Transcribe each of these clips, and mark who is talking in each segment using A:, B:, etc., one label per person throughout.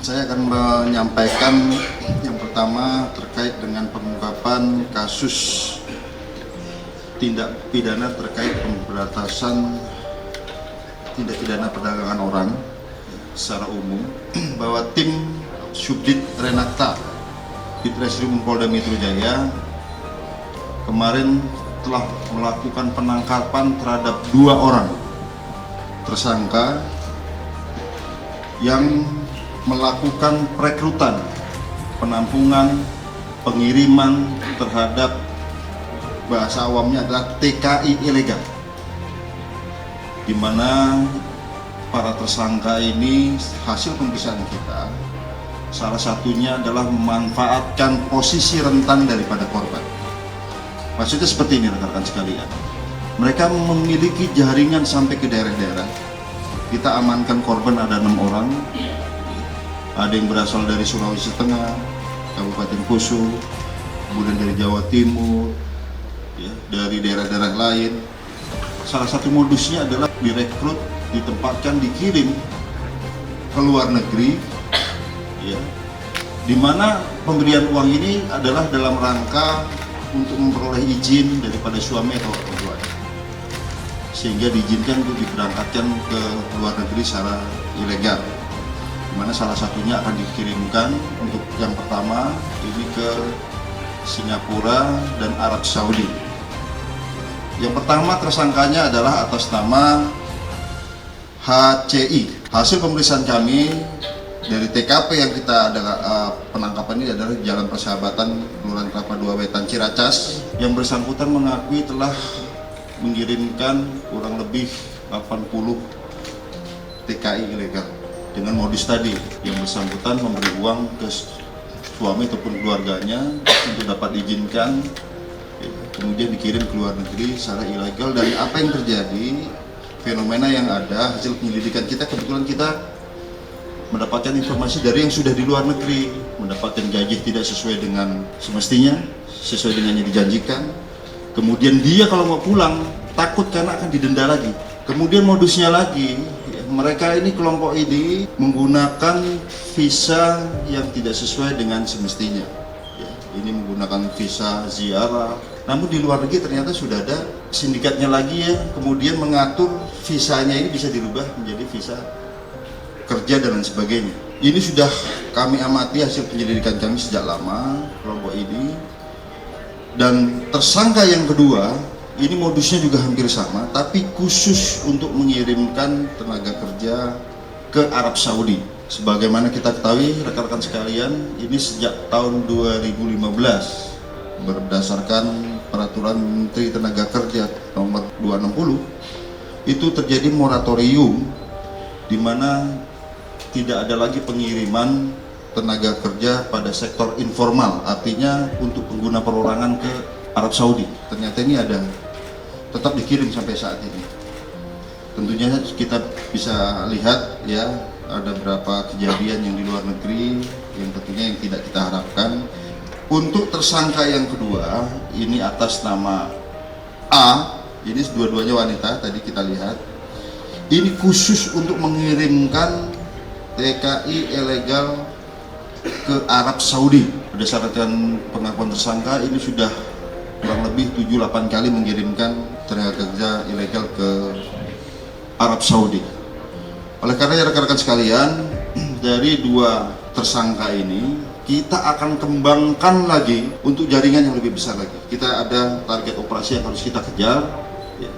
A: Saya akan menyampaikan yang pertama terkait dengan pengungkapan kasus tindak pidana terkait pemberantasan tindak pidana perdagangan orang secara umum, bahwa tim Subdit Renakta Ditreskrim Polda Metro Jaya kemarin telah melakukan penangkapan terhadap 2 orang tersangka yang melakukan perekrutan, penampungan, pengiriman terhadap, bahasa awamnya adalah TKI ilegal, di mana para tersangka ini hasil pemeriksaan kita salah satunya adalah memanfaatkan posisi rentan daripada korban. Maksudnya seperti ini rekan-rekan sekalian, mereka memiliki jaringan sampai ke daerah-daerah. Kita amankan korban ada 6 orang, ada yang berasal dari Sulawesi Tengah, Kabupaten Poso, kemudian dari Jawa Timur, ya, dari daerah-daerah lain. Salah satu modusnya adalah direkrut, ditempatkan, dikirim ke luar negeri, ya, di mana pemberian uang ini adalah dalam rangka untuk memperoleh izin daripada suami atau orang tua, sehingga diizinkan untuk diberangkatkan ke luar negeri secara ilegal, di mana salah satunya akan dikirimkan untuk yang pertama ini ke Singapura dan Arab Saudi. Yang pertama tersangkanya adalah atas nama HCI. Hasil pemeriksaan kami dari TKP yang kita ada penangkapan ini adalah Jalan Persahabatan, Kelurahan Kelapa II Wetan, Ciracas. Yang bersangkutan mengakui telah mengirimkan kurang lebih 80 TKI ilegal dengan modus tadi. Yang bersangkutan memberi uang ke suami ataupun keluarganya untuk dapat diizinkan, kemudian dikirim ke luar negeri secara ilegal. Dan apa yang terjadi, fenomena yang ada hasil penyelidikan kita, kebetulan kita mendapatkan informasi dari yang sudah di luar negeri, mendapatkan gaji tidak sesuai dengan semestinya, sesuai dengan yang dijanjikan. Kemudian dia kalau mau pulang takut karena akan didenda lagi. Kemudian modusnya lagi, mereka ini, kelompok ini menggunakan visa yang tidak sesuai dengan semestinya. Ya, ini menggunakan visa ziarah. Namun di luar negeri ternyata sudah ada sindikatnya lagi ya, kemudian mengatur visanya ini bisa dirubah menjadi visa kerja dan lain sebagainya. Ini sudah kami amati hasil penyelidikan kami sejak lama kelompok ini. Dan tersangka yang kedua, ini modusnya juga hampir sama, tapi khusus untuk mengirimkan tenaga kerja ke Arab Saudi. Sebagaimana kita ketahui rekan-rekan sekalian, ini sejak tahun 2015 berdasarkan Peraturan Menteri Tenaga Kerja nomor 260 itu terjadi moratorium, di mana tidak ada lagi pengiriman tenaga kerja pada sektor informal, artinya untuk pengguna perorangan ke Arab Saudi. Ternyata ini ada, tetap dikirim sampai saat ini. Tentunya kita bisa lihat ya, ada beberapa kejadian yang di luar negeri yang tentunya yang tidak kita harapkan. Untuk tersangka yang kedua, ini atas nama A, ini dua-duanya wanita, tadi kita lihat. Ini khusus untuk mengirimkan TKI ilegal ke Arab Saudi. Berdasarkan pengakuan tersangka, ini sudah kurang lebih 7-8 kali mengirimkan tenaga kerja ilegal ke Arab Saudi. Oleh karena rekan-rekan sekalian, dari 2 tersangka ini kita akan kembangkan lagi untuk jaringan yang lebih besar lagi. Kita ada target operasi yang harus kita kejar ya,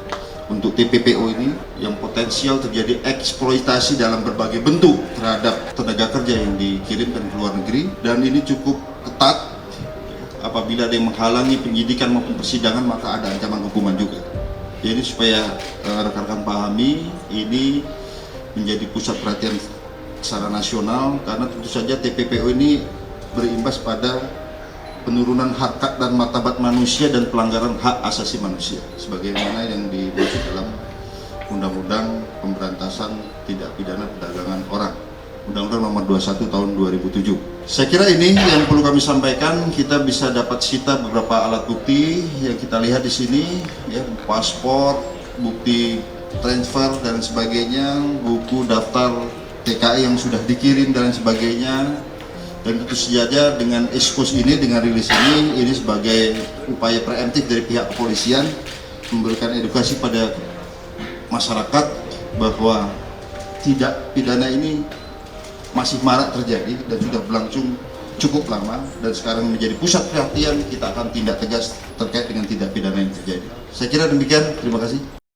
A: untuk TPPO ini yang potensial terjadi eksploitasi dalam berbagai bentuk terhadap tenaga kerja yang dikirimkan ke luar negeri, dan ini cukup ketat. Apabila ada yang menghalangi penyidikan maupun persidangan, maka ada ancaman hukuman juga. Jadi supaya rekan-rekan pahami, ini menjadi pusat perhatian secara nasional, karena tentu saja TPPO ini berimbas pada penurunan harkat dan martabat manusia dan pelanggaran hak asasi manusia sebagaimana yang dimaksud dalam Undang-Undang Pemberantasan Tindak Pidana Perdagangan Orang, Undang-Undang Nomor 21 Tahun 2007. Saya kira ini yang perlu kami sampaikan. Kita bisa dapat sita beberapa alat bukti yang kita lihat di sini ya, paspor, bukti transfer dan sebagainya, buku daftar TKI yang sudah dikirim dan sebagainya. Dan tentu saja dengan ekspos ini, dengan rilis ini sebagai upaya preemptif dari pihak kepolisian memberikan edukasi pada masyarakat bahwa tindak pidana ini masih marak terjadi dan sudah berlangsung cukup lama, dan sekarang menjadi pusat perhatian. Kita akan tindak tegas terkait dengan tindak pidana yang terjadi. Saya kira demikian, terima kasih.